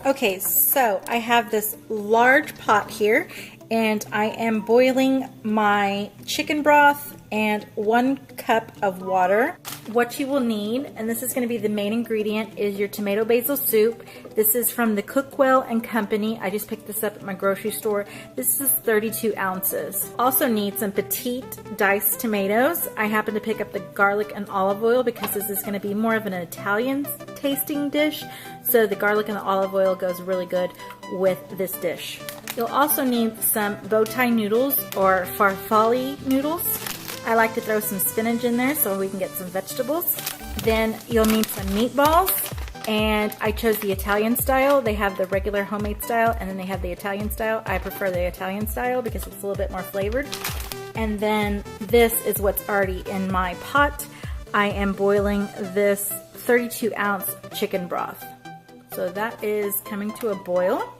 Okay, so I have this large pot here and I am boiling my chicken broth and 1 cup of water. What you will need, and this is going to be the main ingredient, is your tomato basil soup. This is from the Cookwell and Company. I just picked this up at my grocery store. This is 32 ounces. Also need some petite diced tomatoes. I happen to pick up the garlic and olive oil because this is going to be more of an Italian tasting dish. So the garlic and the olive oil goes really good with this dish. You'll also need some bowtie noodles or farfalle noodles. I like to throw some spinach in there so we can get some vegetables. Then you'll need some meatballs, and I chose the Italian style. They have the regular homemade style and then they have the Italian style. I prefer the Italian style because it's a little bit more flavored. And then this is what's already in my pot. I am boiling this 32 ounce chicken broth. So that is coming to a boil.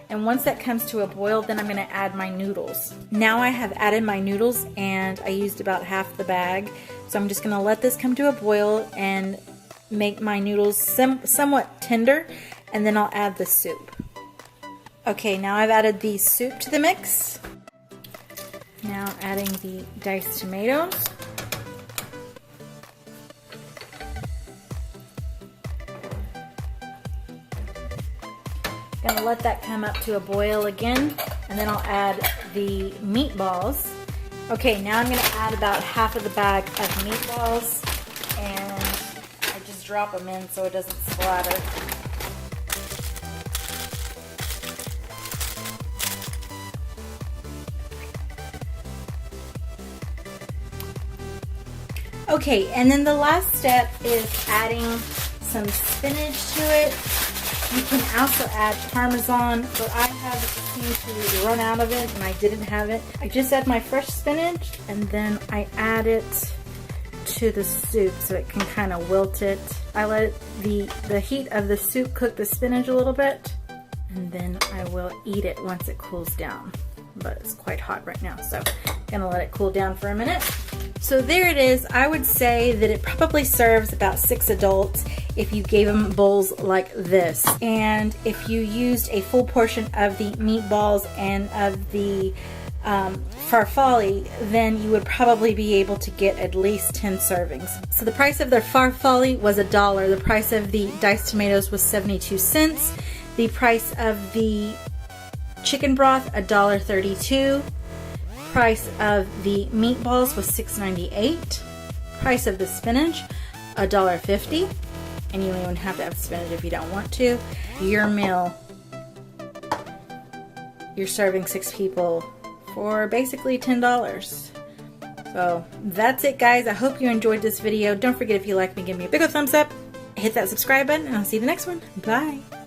And once that comes to a boil, then I'm going to add my noodles. Now I have added my noodles and I used about half the bag. So I'm just going to let this come to a boil and make my noodles somewhat tender, and then I'll add the soup. Okay, now I've added the soup to the mix. Now adding the diced tomatoes. Gonna let that come up to a boil again, and then I'll add the meatballs. Okay, now I'm gonna add about half of the bag of meatballs, and I just drop them in so it doesn't splatter. Okay, and then the last step is adding some spinach to it. You can also add Parmesan, but I have seemed to run out of it and I didn't have it. I just add my fresh spinach and then I add it to the soup so it can kind of wilt it. I let the heat of the soup cook the spinach a little bit, and then I will eat it once it cools down. But it's quite hot right now, so I'm gonna let it cool down for a minute. So there it is. I would say that it probably serves about 6 adults if you gave them bowls like this. And if you used a full portion of the meatballs and of the farfalle, then you would probably be able to get at least 10 servings. So the price of their farfalle was $1. The price of the diced tomatoes was 72 cents. The price of the chicken broth, $1.32. Price of the meatballs was $6.98. Price of the spinach, $1.50. And you don't even have to have spinach if you don't want to. Your meal, you're serving 6 people for basically $10. So that's it, guys. I hope you enjoyed this video. Don't forget, if you like me, give me a big old thumbs up. Hit that subscribe button, and I'll see you in the next one. Bye.